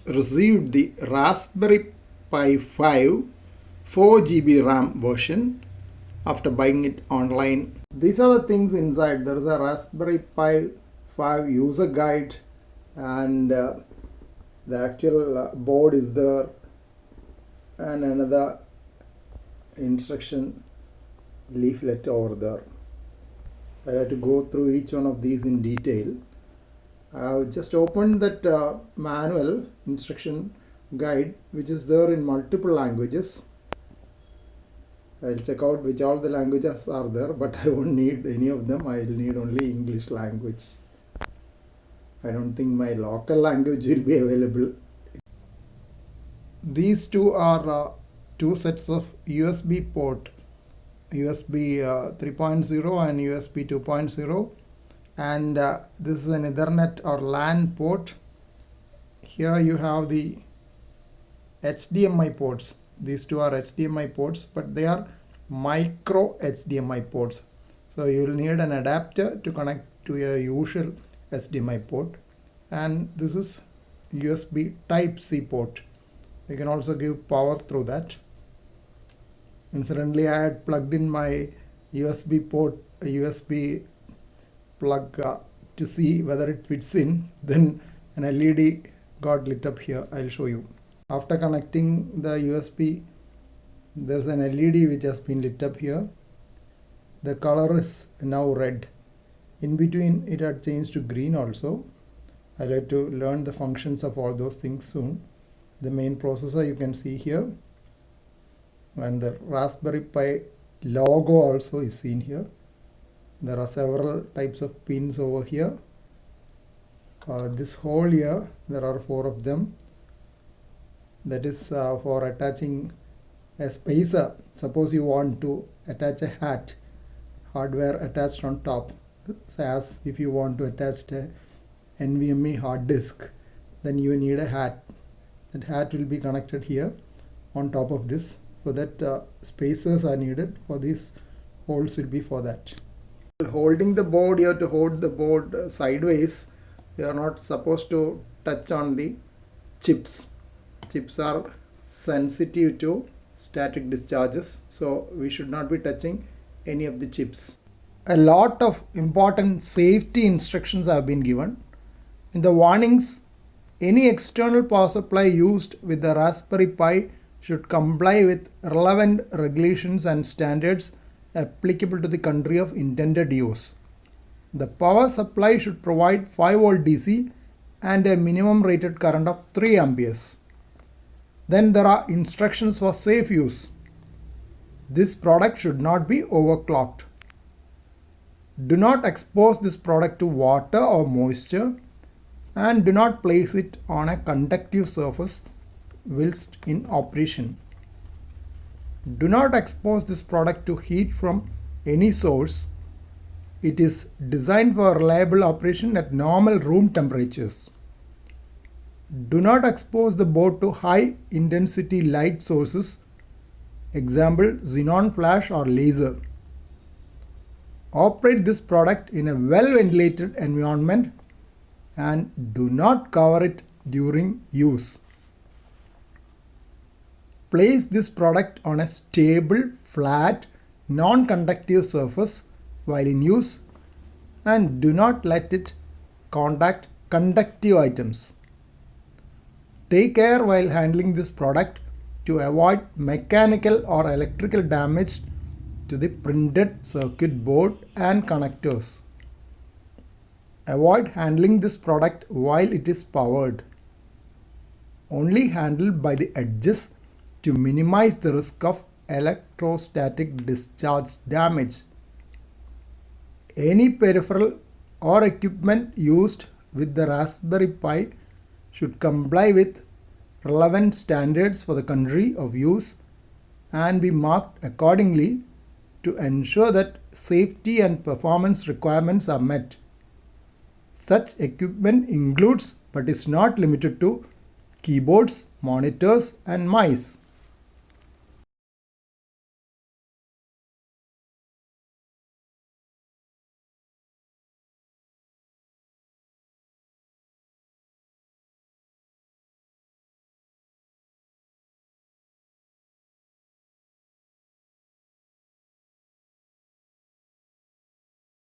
received the Raspberry Pi 5 4 GB RAM version after buying it online. These are the things inside. There is a Raspberry Pi 5 user guide, and the actual board is there, and another instruction leaflet over there. I have to go through each one of these in detail. I've just opened that manual instruction guide, which is there in multiple languages. I'll check out which all the languages are there, but I won't need any of them. I'll need only English language. I don't think my local language will be available. These two are two sets of USB port, USB 3.0 and USB 2.0, and this is an Ethernet or LAN port. Here you have the HDMI ports. These two are HDMI ports, but they are micro HDMI ports. So you will need an adapter to connect to a usual HDMI port. And this is USB Type-C port. You can also give power through that. Incidentally, I had plugged in my USB port, a USB plug to see whether it fits in. Then an LED got lit up here. I'll show you. After connecting the USB, there's an LED which has been lit up here. The color is now red. In between, it had changed to green also. I'll have to learn the functions of all those things soon. The main processor you can see here, and the Raspberry Pi logo also is seen here. There are several types of pins over here. This hole here, there are 4 of them. That is for attaching a spacer. Suppose you want to attach a hat, hardware attached on top, as if you want to attach a NVMe hard disk, then you need a hat. That hat will be connected here on top of this, so that spacers are needed for these holes will be for that. Holding the board, you have to hold the board sideways. You are not supposed to touch on the chips. Chips are sensitive to static discharges, so we should not be touching any of the chips. A lot of important safety instructions have been given. In the warnings, any external power supply used with the Raspberry Pi should comply with relevant regulations and standards applicable to the country of intended use. The power supply should provide 5V DC and a minimum rated current of 3 amperes. Then there are instructions for safe use. This product should not be overclocked. Do not expose this product to water or moisture, and do not place it on a conductive surface whilst in operation. Do not expose this product to heat from any source. It is designed for reliable operation at normal room temperatures. Do not expose the board to high intensity light sources, example xenon flash or laser. Operate this product in a well ventilated environment and do not cover it during use. Place this product on a stable, flat, non-conductive surface while in use, and do not let it contact conductive items. Take care while handling this product to avoid mechanical or electrical damage to the printed circuit board and connectors. Avoid handling this product while it is powered. Only handle by the edges to minimize the risk of electrostatic discharge damage. Any peripheral or equipment used with the Raspberry Pi should comply with relevant standards for the country of use and be marked accordingly to ensure that safety and performance requirements are met. Such equipment includes but is not limited to keyboards, monitors, and mice.